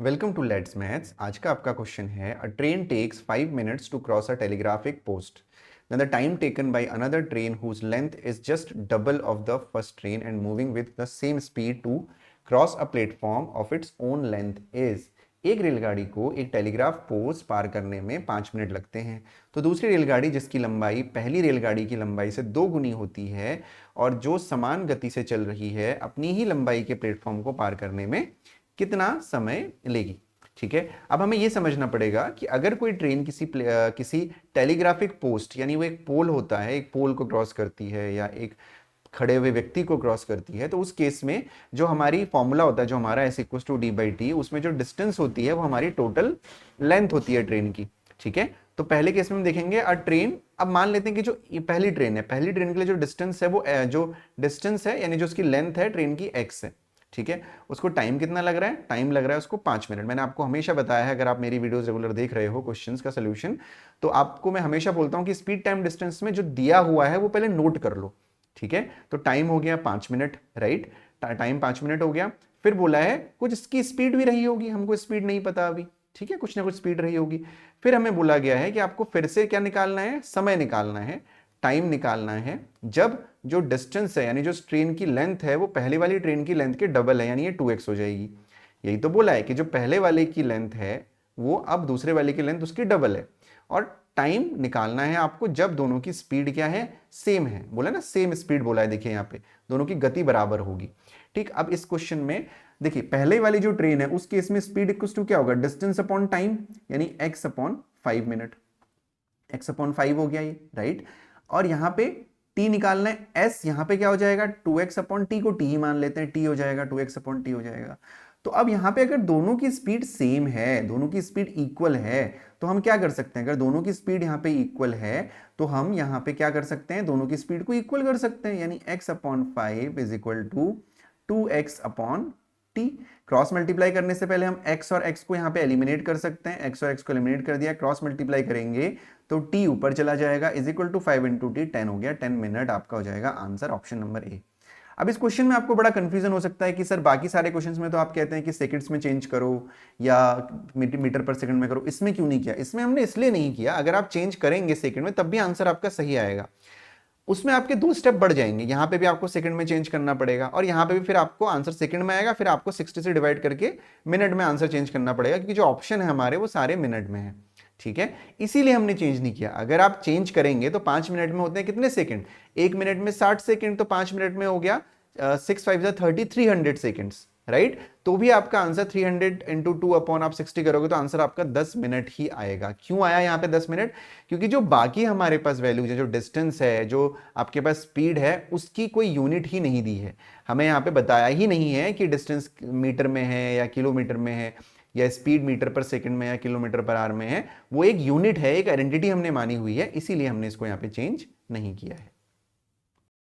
Welcome to let's maths. आज का आपका क्वेश्चन है a train takes 5 minutes to cross a telegraphic post, then the time taken by another train whose length is just double of the first train and moving with the same speed to cross a platform of its own length is. एक रेलगाड़ी को एक telegraph post पार करने में 5 minute लगते हैं, तो दूसरी रेलगाड़ी जिसकी लंबाई पहली रेलगाड़ी की लंबाई से 2 गुनी होती है और जो समान गति से चल रही है, अपनी ही लंबाई के प्लेटफॉर्म को पार करने में कितना समय लेगी। ठीक है, अब हमें यह समझना पड़ेगा कि अगर कोई ट्रेन किसी टेलीग्राफिक पोस्ट, यानी वो एक पोल होता है, एक पोल को क्रॉस करती है या एक खड़े हुए व्यक्ति को क्रॉस करती है, तो उस केस में जो हमारी फॉर्मूला होता है, जो हमारा S equal to D by T, उसमें जो डिस्टेंस होती है वो हमारी टोटल लेंथ होती है ट्रेन की। ठीक है, तो पहले केस में हम देखेंगे अ ट्रेन, अब मान लेते हैं कि जो पहली ट्रेन है, पहली ट्रेन के लिए जो डिस्टेंस है वो जो डिस्टेंस है यानी जो उसकी लेंथ है ट्रेन की एक्स है। ठीक है, उसको टाइम कितना लग रहा है? टाइम लग रहा है उसको 5 मिनट। मैंने आपको हमेशा बताया है, अगर आप मेरी वीडियोस रेगुलर देख रहे हो क्वेश्चंस का सोल्यूशन, तो आपको मैं हमेशा बोलता हूं कि स्पीड टाइम डिस्टेंस में जो दिया हुआ है वो पहले नोट कर लो। ठीक है, तो टाइम हो गया 5 मिनट, राइट, टाइम 5 मिनट हो गया। फिर बोला है कुछ इसकी स्पीड भी रही होगी, हमको स्पीड नहीं पता अभी। ठीक है, कुछ ना कुछ स्पीड रही होगी। फिर हमें बोला गया है कि आपको फिर से क्या निकालना है? समय निकालना है, टाइम निकालना है, जब जो डिस्टेंस है यानी जो ट्रेन की लेंथ है वो पहले वाली ट्रेन की लेंथ के डबल है, यानी ये 2x हो जाएगी। यही तो बोला है कि जो पहले वाले की लेंथ है वो अब दूसरे वाले की लेंथ उसकी डबल है। और टाइम निकालना है आपको जब दोनों की स्पीड क्या है? सेम है। बोला ना, सेम स्पीड बोला है, देखिए यहाँ पे दोनों की गति बराबर होगी। ठीक, अब इस क्वेश्चन में देखिए पहले वाली जो ट्रेन है उस केस में स्पीड इक्वल टू क्या होगा? डिस्टेंस अपॉन टाइम, यानी x upon 5 minute, x upon 5 हो गया ये, राइट। और यहां पे t निकालना है, s यहां पे क्या हो जाएगा? 2x अपॉन टी, को t ही मान लेते हैं, t हो जाएगा, 2x अपॉन टी हो जाएगा। तो अब यहां पे अगर दोनों की स्पीड सेम है, दोनों की स्पीड इक्वल है, तो हम क्या कर सकते हैं? अगर दोनों की स्पीड यहां पे इक्वल है तो हम यहां पे क्या कर सकते हैं? दोनों की स्पीड को इक्वल कर सकते हैं, यानी x upon 5 is equal to 2x upon T. Cross multiply करने से पहले हम x और x को यहाँ पे एलिमिनेट कर सकते हैं। x और x को एलिमिनेट कर दिया, क्रॉस मल्टीप्लाई करेंगे तो t ऊपर चला जाएगा, is equal to 5 into T, 10 हो गया। 10 मिनट आपका हो जाएगा आंसर, ऑप्शन नंबर ए। अब इस क्वेश्चन में आपको बड़ा कंफ्यूजन हो सकता है कि सर बाकी सारे क्वेश्चंस में तो आप कहते हैं कि सेकंड्स में चेंज करो या मीटर पर सेकंड में करो, इसमें क्यों नहीं किया? इसमें हमने इसलिए नहीं किया, अगर आप चेंज करेंगे सेकंड में तब भी आंसर आपका सही आएगा। उसमें आपके 2 स्टेप बढ़ जाएंगे, यहां पे भी आपको सेकंड में चेंज करना पड़ेगा और यहां पे भी फिर आपको आंसर सेकंड में आएगा, फिर आपको 60 से डिवाइड करके मिनट में आंसर चेंज करना पड़ेगा, क्योंकि जो ऑप्शन है हमारे वो सारे मिनट में है। ठीक है, इसीलिए हमने चेंज नहीं किया। अगर आप चेंज करेंगे तो 5 मिनट में होते हैं कितने सेकंड? 1 मिनट में 60 सेकंड, तो 5 मिनट में हो गया 6 5 30, 300 सेकंड्स, राइट। तो भी आपका आंसर 300 इंटू 2 अपॉन आप 60 करोगे तो आंसर आपका 10 मिनट ही आएगा। क्यों आया यहाँ पे 10 मिनट? क्योंकि जो बाकी हमारे पास वैल्यूज है, जो डिस्टेंस है, जो आपके पास स्पीड है, उसकी कोई यूनिट ही नहीं दी है। हमें यहाँ पे बताया ही नहीं है कि डिस्टेंस मीटर में है या किलोमीटर में है, या स्पीड मीटर पर सेकंड में या किलोमीटर पर आवर में है। वो एक यूनिट है, एक आइडेंटिटी हमने मानी हुई है, इसीलिए हमने इसको यहाँ पे चेंज नहीं किया है।